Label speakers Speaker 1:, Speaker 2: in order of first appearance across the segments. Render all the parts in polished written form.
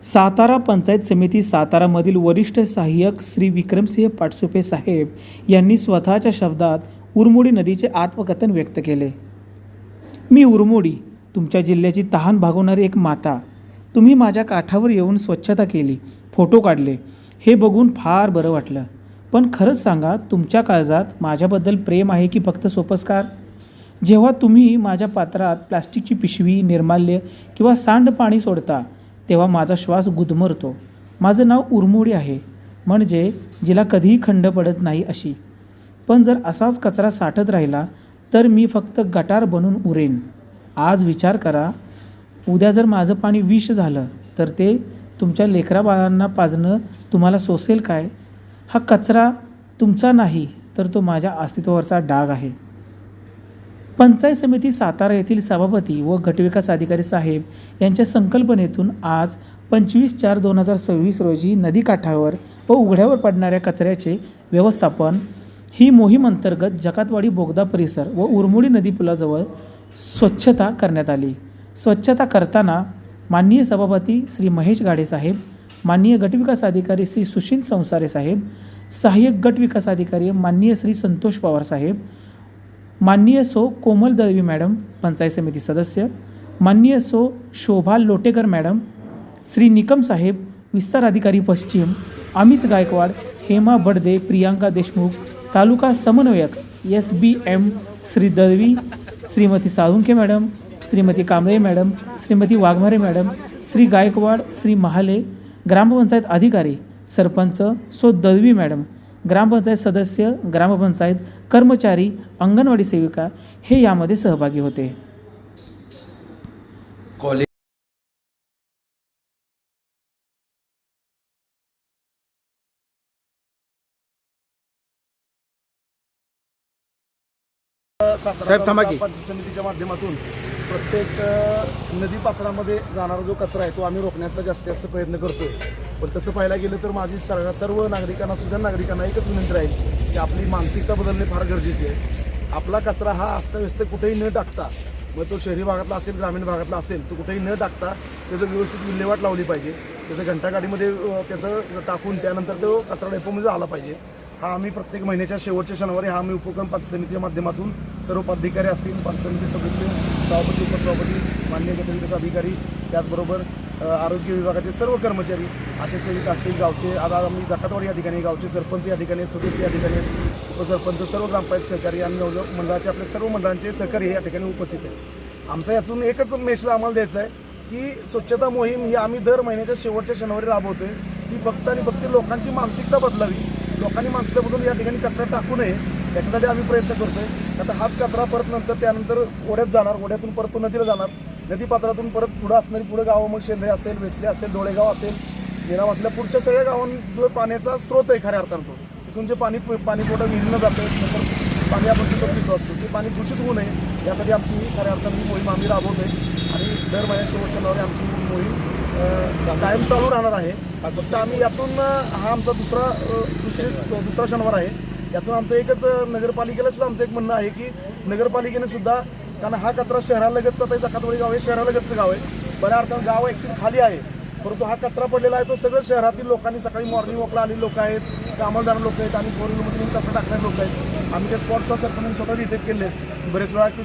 Speaker 1: सातारा पंचायत समिती सातारामधील वरिष्ठ सहाय्यक श्री विक्रमसिंह पाटसुपे साहेब यांनी स्वतःच्या शब्दात उरमोडी नदीचे आत्मकथन व्यक्त केले. मी उरमोडी, तुमच्या जिल्ह्याची तहान भागवणारी एक माता. तुम्ही माझ्या काठावर येऊन स्वच्छता केली, फोटो काढले, हे बघून फार बरं वाटलं. पण खरंच सांगा, तुमच्या काळजात माझ्याबद्दल प्रेम आहे की फक्त सोपस्कार? जेव्हा तुम्ही माझ्या पात्रात प्लास्टिकची पिशवी, निर्माल्य किंवा सांडपाणी सोडता तेव्हा माझा श्वास गुदमरतो. माझं नाव उरमोडी आहे, म्हणजे जिला कधीही खंड पडत नाही अशी. पण जर असाच कचरा साठत राहिला तर मी फक्त गटार बनून उरेन. आज विचार करा, उद्या जर माझं पाणी विष झालं तर ते तुमच्या लेकराबाळांना पाजणं तुम्हाला सोसेल काय? हा कचरा तुमचा नाही, तर तो माझ्या अस्तित्वावरचा डाग आहे. पंचायत समिती सातारा येथील सभापती व गटविकास अधिकारी साहेब यांच्या संकल्पनेतून आज 25/4/2026 रोजी नदीकाठावर व उघड्यावर पडणाऱ्या कचऱ्याचे व्यवस्थापन ही मोहीम अंतर्गत जकातवाडी बोगदा परिसर व उरमोडी नदी पुलाजवळ स्वच्छता करण्यात आली. स्वच्छता करताना माननीय सभापती श्री महेश गाडे साहेब, माननीय गटविकास अधिकारी श्री सुशील संसारे साहेब, सहाय्यक गटविकास अधिकारी माननीय श्री संतोष पवार साहेब, माननीय सो कोमल दळवी मॅडम पंचायत समिती सदस्य, माननीय सो शोभा लोटेकर मॅडम, श्री निकम साहेब विस्तार अधिकारी पश्चिम, अमित गायकवाड, हेमा बडदे, प्रियांका देशमुख, तालुका समन्वयक SBM Shri Dalvi, Shrimati Salunkhe madam, Shrimati Kamble madam, Shrimati Waghmare madam, Shri Gaikwad, Shri Mahale, gram panchayat अधिकारी, सरपंच सो दळवी मॅडम, ग्रामपंचायत सदस्य, ग्रामपंचायत कर्मचारी, अंगणवाडी सेविका हे यामध्ये सहभागी होते.
Speaker 2: साहेब थांबा की. पंचायत समितीच्या माध्यमातून प्रत्येक नदीपात्रामध्ये जाणारा जो कचरा आहे तो आम्ही रोखण्याचा जास्तीत जास्त प्रयत्न करतोय. पण तसं पाहायला गेलं तर माझी सर्व नागरिकांना एकच विनंती राहील की आपली मानसिकता बदलणे फार गरजेचे आहे. आपला कचरा हा अस्तव्यस्त कुठेही न टाकता, मग तो शहरी भागातला असेल, ग्रामीण भागातला असेल, तो कुठेही न टाकता त्याचं व्यवस्थित विल्हेवाट लावली पाहिजे. त्याचं घंटागाडीमध्ये त्याचं टाकून त्यानंतर तो कचरा डेपोमध्ये आला पाहिजे. हा आम्ही प्रत्येक महिन्याच्या शेवटच्या शनिवारी हा आम्ही उपक्रम पंचायत समितीच्या माध्यमातून सर्व पदाधिकारी असतील, पंचायत समिती सदस्य, सभापती, उपसभापती, माननीय गटविकास अधिकारी, त्याचबरोबर आरोग्य विभागाचे सर्व कर्मचारी, असे सेविक असतील गावचे. आता आम्ही जकातवाडी या ठिकाणी गावचे सरपंच या ठिकाणी, सदस्य या ठिकाणी, उपसरपंच, सर्व ग्रामपंचायत सहकारी आणि मंडळाचे आपले सर्व मंडळांचे सहकारी या ठिकाणी उपस्थित आहेत. आमचा यातून एकच मेसेज आम्हाला द्यायचा आहे की स्वच्छता मोहीम ही आम्ही दर महिन्याच्या शेवटच्या शनिवारी राबवतोय. ती फक्त आणि फक्त लोकांची मानसिकता बदलावी, लोकांनी माणसं बदलून या ठिकाणी कचरा टाकू नये याच्यासाठी आम्ही प्रयत्न करतोय. आता हाच कचरा परत नंतर त्यानंतर ओढ्यात जाणार, ओढ्यातून परत तो नदीला जाणार, नदीपात्रातून परत पुढं असणारी पुढं गावं, मग शेंद्रे असेल, वेचले असेल, डोळेगाव असेल, निराम असल्या पुढच्या सगळ्या गावांना जो पाण्याचा स्रोत आहे खऱ्या अर्थानं तो तिथून जे पाणीपुरवठा विहिरीनं जातं, नंतर पाणी आपण तिथं पितो असतो, ते पाणी दूषित होऊ नये यासाठी आमची खऱ्या अर्थानं ही मोहीम आम्ही राबवतोय. आणि दर महिन्यात शेवटच्या शनिवारी आमची मोहीम कायम चालू राहणार आहे. फक्त आम्ही यातून हा आमचा दुसरा शनिवार आहे. यातून आमचं एकच नगरपालिकेला सुद्धा आमचं एक म्हणणं आहे की नगरपालिकेने सुद्धा, कारण हा कचरा शहरालगतचा आता जकातवाडी गाव आहे, शहरालगतचं गाव आहे, बऱ्या अर्थानं गाव ॲक्च्युली खाली आहे, परंतु हा कचरा पडलेला आहे तो सगळं शहरातील लोकांनी, सकाळी मॉर्निंग वॉकला आलेले लोक आहेत, कामाला जाणारे लोक आहेत आणि 4 व्हीलरमध्ये कचरा टाकणारे लोक आहेत. आम्ही त्या स्पॉट्सचा सरपंच स्वतः विजिट केले आहेत. बरेच वेळा की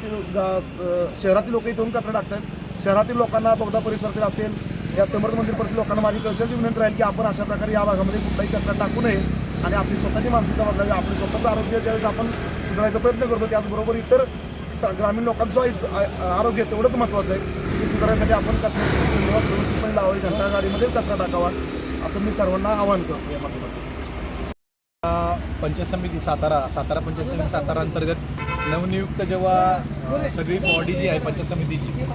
Speaker 2: शहरातील लोक इथून कचरा टाकतात. शहरातील लोकांना, बोगदा परिसरातील असेल, या समर्थ मंदिर परिसर लोकांना माझी कळकळीची विनंती राहील की आपण अशा प्रकारे या भागामध्ये कुठलाही कचरा टाकू नये आणि आपली स्वतःची मानसिकता बदलावी. आपलं स्वतःचं आरोग्य ज्यावेळेस आपण सुधारायचा प्रयत्न करतो, त्याचबरोबर इतर ग्रामीण लोकांचं आरोग्य तेवढंच महत्त्वाचं आहे. हे सुधारण्यासाठी आपण कचरा व्यवस्थितपणे लावावी, घंटागाडीमध्ये कचरा टाकावा, असं मी सर्वांना आवाहन करतो. या माध्यमातून
Speaker 3: पंचायत समिती सातारा पंचायत समिती सातारा अंतर्गत नवनियुक्त जेव्हा सगळी बॉडी जी आहे पंचायत समितीची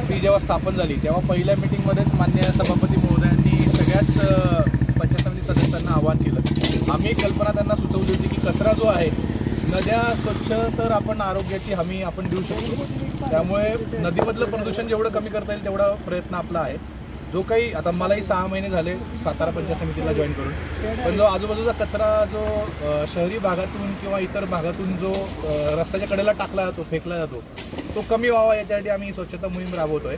Speaker 3: ती जेव्हा स्थापन झाली तेव्हा पहिल्या मिटिंगमध्येच माननीय सभापती महोदयांनी सगळ्याच पंचायत समिती सदस्यांना आवाहन केलं. आम्ही कल्पना त्यांना सुचवली होती की कचरा जो आहे, नद्या स्वच्छ तर आपण आरोग्याची हमी आपण देऊ शकतो. त्यामुळे नदीमधलं प्रदूषण जेवढं कमी करता येईल तेवढा प्रयत्न आपला आहे. जो काही आता मलाही 6 महिने झाले सातारा पंचायत समितीला जॉईन करून, पण जो आजूबाजूचा कचरा जो शहरी भागातून किंवा इतर भागातून जो रस्त्याच्या कडेला टाकला जातो, फेकला जातो, तो कमी व्हावा याच्यासाठी आम्ही स्वच्छता मोहीम राबवतोय.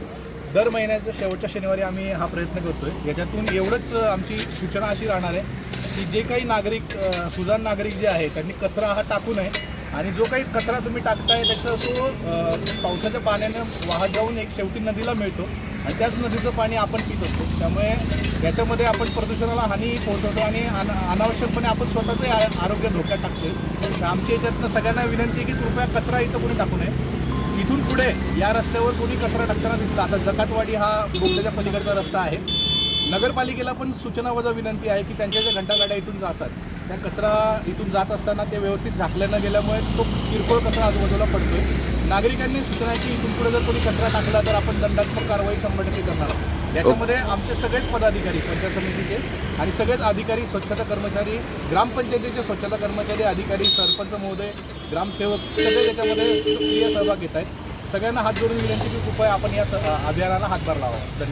Speaker 3: दर महिन्याच्या शेवटच्या शनिवारी आम्ही हा प्रयत्न करतोय. याच्यातून एवढंच आमची सूचना अशी राहणार आहे की जे काही नागरिक सुजाण नागरिक जे आहे त्यांनी कचरा हा टाकू नये आणि जो काही कचरा तुम्ही टाकताय त्याचा तो पावसाच्या पाण्यानं वाहत जाऊन एक शेवटी नदीला मिळतो आणि त्याच नदीचं पाणी आपण पित असतो. त्यामुळे याच्यामध्ये आपण प्रदूषणाला हानी पोहोचवतो आणि अनावश्यकपणे आपण स्वतःचं आरोग्य धोक्यात टाकतोय. तर आमच्या याच्यातनं सगळ्यांना विनंती आहे की कृपया कचरा इथं कोणी टाकू नये. इथून पुढे या रस्त्यावर कोणी कचरा टाकताना दिसला, आता जकातवाडी हा बोगद्याच्या पलीकडचा रस्ता आहे, नगरपालिकेला पण सूचनावजा विनंती आहे की त्यांच्या ज्या घंटागाड्या इथून जातात त्या कचरा इथून जात असताना ते व्यवस्थित झाकल्या न गेल्यामुळे तो किरकोळ कचरा आजूबाजूला पडतोय. नागरिकांनी सूचना आहे की इथून पुढे जर कोणी कचरा टाकला तर आपण दंडात्मक कारवाई 100% करणार आहोत. याच्यामध्ये आमचे सगळेच पदाधिकारी पंचायत समितीचे आणि सगळेच अधिकारी, स्वच्छता कर्मचारी, ग्रामपंचायतीचे स्वच्छता कर्मचारी, अधिकारी, सरपंच महोदय, ग्रामसेवक सगळे त्याच्यामध्ये सक्रिय सहभाग घेत आहेत. सगळ्यांना हात जोडून विनंती की कृपया आपण या अभियानाला हातभार लावावा. धन्यवाद.